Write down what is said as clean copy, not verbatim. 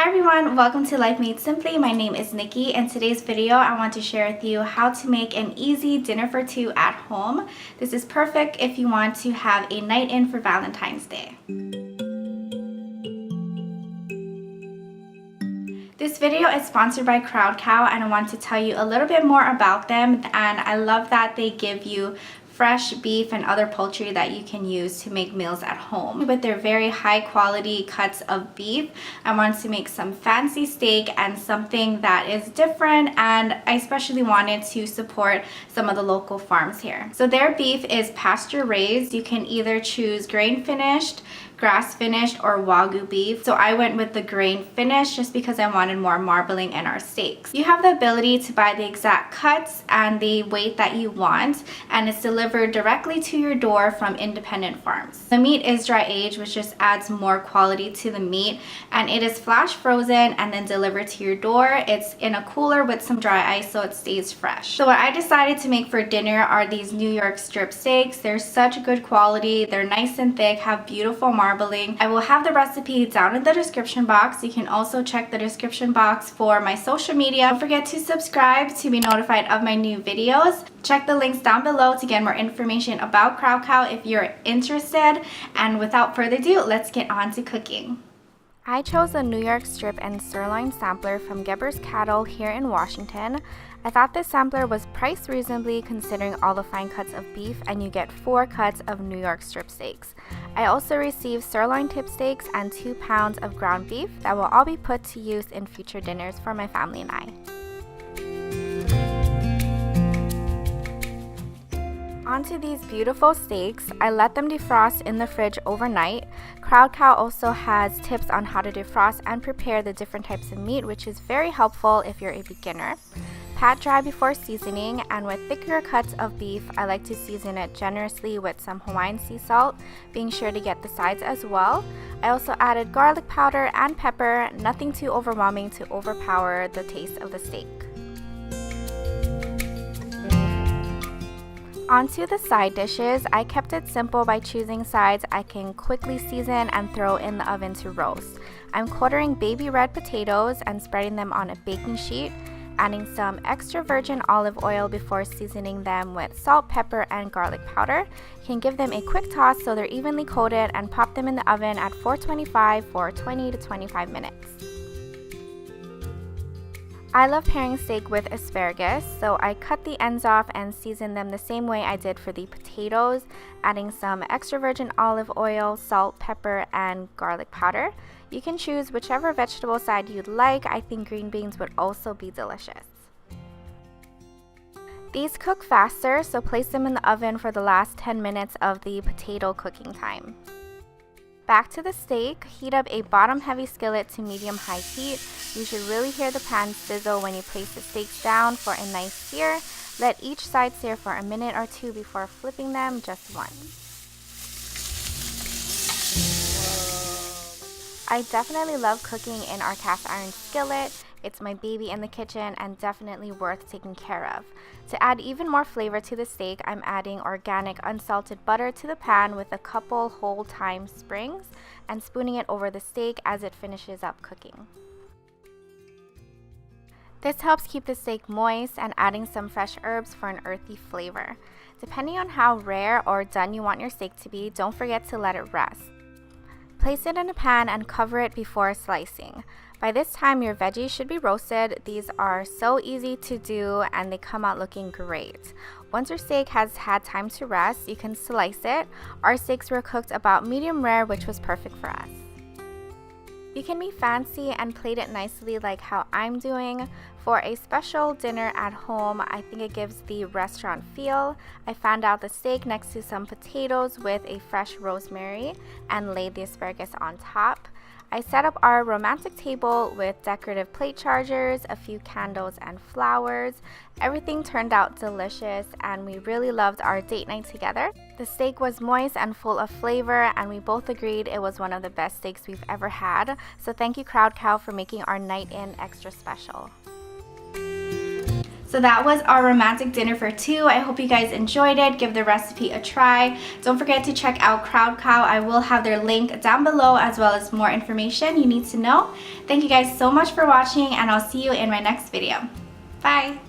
Hi everyone, welcome to Life Made Simply. My name is Nikki. In today's video, I want to share with you how to make an easy dinner for two at home. This is perfect if you want to have a night in for Valentine's Day. This video is sponsored by Crowd Cow and I want to tell you a little bit more about them, and I love that they give you fresh beef and other poultry that you can use to make meals at home. With their very high quality cuts of beef, I wanted to make some fancy steak and something that is different, and I especially wanted to support some of the local farms here. So their beef is pasture raised. You can either choose grain finished, grass finished, or Wagyu beef. So I went with the grain finished just because I wanted more marbling in our steaks. You have the ability to buy the exact cuts and the weight that you want, and it's delivered directly to your door from independent farms. The meat is dry aged, which just adds more quality to the meat, and it is flash frozen and then delivered to your door. It's in a cooler with some dry ice so it stays fresh. So what I decided to make for dinner are these New York strip steaks. They're such good quality. They're nice and thick, have beautiful marbling. I will have the recipe down in the description box. You can also check the description box for my social media. Don't forget to subscribe to be notified of my new videos. Check the links down below to get more information about Crowd Cow if you're interested. And without further ado, let's get on to cooking. I chose a New York strip and sirloin sampler from GEBBER'S cattle here in Washington. I thought this sampler was priced reasonably considering all the fine cuts of beef, and you get 4 cuts of New York strip steaks. I also received sirloin tip steaks and 2 pounds of ground beef that will all be put to use in future dinners for my family and I. Onto these beautiful steaks. I let them defrost in the fridge overnight. Crowd Cow also has tips on how to defrost and prepare the different types of meat, which is very helpful if you're a beginner. Pat dry before seasoning, and with thicker cuts of beef, I like to season it generously with some Hawaiian sea salt, being sure to get the sides as well. I also added garlic powder and pepper, nothing too overwhelming to overpower the taste of the steak. Onto the side dishes, I kept it simple by choosing sides I can quickly season and throw in the oven to roast. I'm quartering baby red potatoes and spreading them on a baking sheet, adding some extra virgin olive oil before seasoning them with salt, pepper, and garlic powder. You can give them a quick toss so they're evenly coated and pop them in the oven at 425 for 20 to 25 minutes. I love pairing steak with asparagus, so I cut the ends off and season them the same way I did for the potatoes, adding some extra virgin olive oil, salt, pepper, and garlic powder. You can choose whichever vegetable side you'd like. I think green beans would also be delicious. These cook faster, so place them in the oven for the last 10 minutes of the potato cooking time. Back to the steak, heat up a bottom-heavy skillet to medium-high heat. You should really hear the pan sizzle when you place the steaks down for a nice sear. Let each side sear for a minute or two before flipping them just once. I definitely love cooking in our cast iron skillet. It's my baby in the kitchen and definitely worth taking care of. To add even more flavor to the steak, I'm adding organic unsalted butter to the pan with a couple whole thyme sprigs and spooning it over the steak as it finishes up cooking. This helps keep the steak moist, and adding some fresh herbs for an earthy flavor. Depending on how rare or done you want your steak to be, don't forget to let it rest. Place it in a pan and cover it before slicing. By this time, your veggies should be roasted. These are so easy to do and they come out looking great. Once your steak has had time to rest, you can slice it. Our steaks were cooked about medium rare, which was perfect for us. You can be fancy and plate it nicely like how I'm doing. For a special dinner at home, I think it gives the restaurant feel. I found out the steak next to some potatoes with a fresh rosemary and laid the asparagus on top. I set up our romantic table with decorative plate chargers, a few candles, and flowers. Everything turned out delicious and we really loved our date night together. The steak was moist and full of flavor, and we both agreed it was one of the best steaks we've ever had. So thank you Crowd Cow for making our night in extra special. So that was our romantic dinner for two. I hope you guys enjoyed it. Give the recipe a try. Don't forget to check out Crowd Cow. I will have their link down below as well as more information you need to know. Thank you guys so much for watching, and I'll see you in my next video. Bye!